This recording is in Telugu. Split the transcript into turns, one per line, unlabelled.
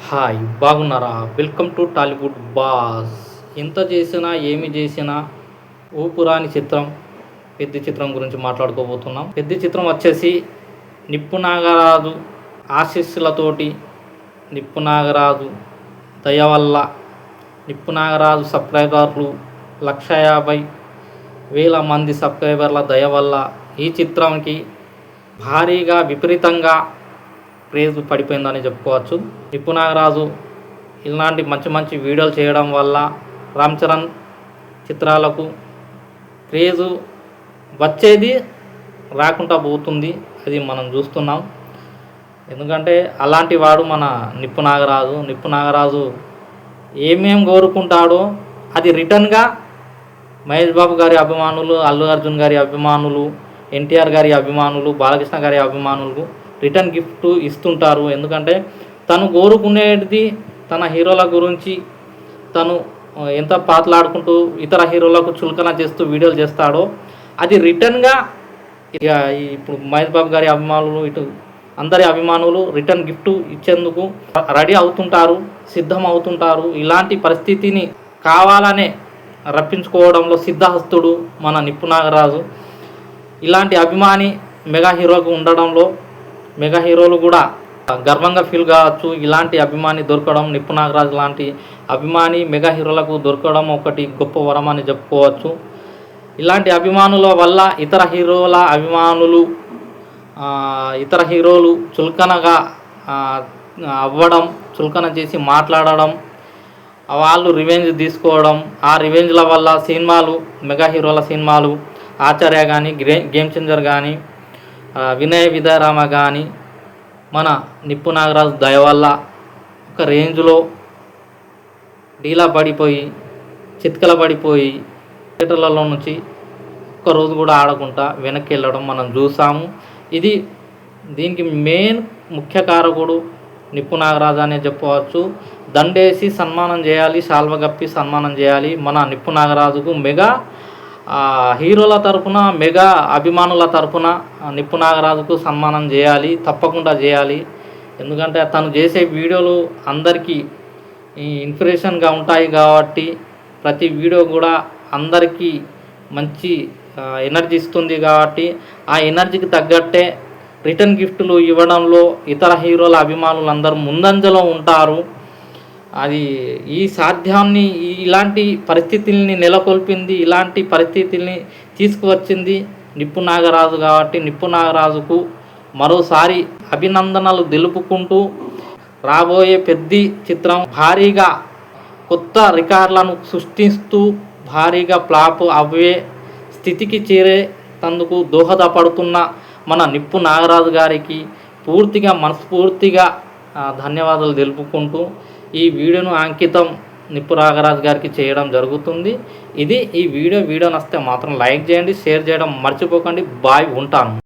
హాయ్ బాగున్నారా? Welcome to Tollywood boss. ఎంత చేసినా ఏమి చేసినా ఊపురాని చిత్రం పెద్ద చిత్రం గురించి మాట్లాడుకోబోతున్నాం. పెద్ద చిత్రం వచ్చేసి నిప్పు నాగరాజు ఆశీస్సులతోటి, నిప్పు నాగరాజు దయ వల్ల, నిప్పు నాగరాజు సబ్స్క్రైబర్లు 150,000 మంది సబ్స్క్రైబర్ల దయ వల్ల ఈ చిత్రంకి భారీగా విపరీతంగా క్రేజ్ పడిపోయిందని చెప్పుకోవచ్చు. నిప్పు నాగరాజు ఇలాంటి మంచి మంచి వీడియోలు చేయడం వల్ల రామ్ చరణ్ చిత్రాలకు క్రేజు వచ్చేది రాకుండా పోతుంది. అది మనం చూస్తున్నాం. ఎందుకంటే అలాంటి వాడు మన నిప్పు నాగరాజు. నిప్పు నాగరాజు ఏమేం కోరుకుంటాడో అది రిటర్న్గా మహేష్ బాబు గారి అభిమానులు, అల్లు అర్జున్ గారి అభిమానులు, ఎన్టీఆర్ గారి అభిమానులు, బాలకృష్ణ గారి అభిమానులకు రిటర్న్ గిఫ్ట్ ఇస్తుంటారు. ఎందుకంటే తను కోరుకునేది తన హీరోల గురించి తను ఎంత పాటలాడుకుంటూ ఇతర హీరోలకు చులకన చేస్తూ వీడియోలు చేస్తాడో అది రిటర్న్గా ఇక ఇప్పుడు మహేష్ బాబు గారి అభిమానులు, ఇటు అందరి అభిమానులు రిటర్న్ గిఫ్ట్ ఇచ్చేందుకు రెడీ అవుతుంటారు, సిద్ధం అవుతుంటారు. ఇలాంటి పరిస్థితిని కావాలనే రప్పించుకోవడంలో సిద్ధహస్తుడు మన నిప్పు నాగరాజు. ఇలాంటి అభిమాని మెగా హీరోకు ఉండడంలో మెగా హీరోలు కూడా గర్వంగా ఫీల్ కావచ్చు. ఇలాంటి అభిమాని దొరకడం, నిప్పు నాగరాజు లాంటి అభిమాని మెగా హీరోలకు దొరకడం ఒకటి గొప్ప వరం అని చెప్పుకోవచ్చు. ఇలాంటి అభిమానుల వల్ల ఇతర హీరోల అభిమానులు, ఇతర హీరోలు చులకనగా అవ్వడం, చులకన చేసి మాట్లాడడం, వాళ్ళు రివెంజ్ తీసుకోవడం, ఆ రివెంజ్ల వల్ల సినిమాలు, మెగా హీరోల సినిమాలు ఆచార్య కానీ, గేమ్ చేంజర్ కానీ, వినయ విదయరామ కానీ మన నిప్పు నాగరాజు దయ వల్ల ఒక రేంజ్లో డీలా పడిపోయి, చిత్కల పడిపోయి థియేటర్లలో నుంచి ఒక్కరోజు కూడా ఆడకుండా వెనక్కి వెళ్ళడం మనం చూసాము. దీనికి మెయిన్ ముఖ్య కారకుడు నిప్పు నాగరాజు అనే చెప్పవచ్చు. దండేసి సన్మానం చేయాలి, శాల్వ కప్పి సన్మానం చేయాలి మన నిప్పు నాగరాజుకు. మెగా హీరోల తరపున, మెగా అభిమానుల తరపున నిప్పు నాగరాజుకు సన్మానం చేయాలి, తప్పకుండా చేయాలి. ఎందుకంటే తను చేసే వీడియోలు అందరికీ ఇన్స్పిరేషన్గా ఉంటాయి కాబట్టి ప్రతి వీడియో కూడా అందరికీ మంచి ఎనర్జీ ఇస్తుంది కాబట్టి ఆ ఎనర్జీకి తగ్గట్టే రిటర్న్ గిఫ్ట్లు ఇవ్వడంలో ఇతర హీరోల అభిమానులు అందరూ ముందంజలో ఉంటారు. అది ఈ సాధ్యాన్ని, ఇలాంటి పరిస్థితుల్ని నెలకొల్పింది, ఇలాంటి పరిస్థితుల్ని తీసుకువచ్చింది నిప్పు నాగరాజు కాబట్టి నిప్పు నాగరాజుకు మరోసారి అభినందనలు తెలుపుకుంటూ రాబోయే పెద్ద చిత్రం భారీగా కొత్త రికార్డులను సృష్టిస్తూ భారీగా ఫ్లాప్ అవ్వే స్థితికి చేరేందుకు దోహదపడుతున్న మన నిప్పు నాగరాజు గారికి మనస్ఫూర్తిగా ధన్యవాదాలు తెలుపుకుంటూ ఈ వీడియోను అంకితం నిప్పు నాగరాజు గారికి చేయడం జరుగుతుంది. ఈ వీడియో నచ్చితే మాత్రం లైక్ చేయండి, షేర్ చేయడం మర్చిపోకండి. బాయ్, ఉంటాను.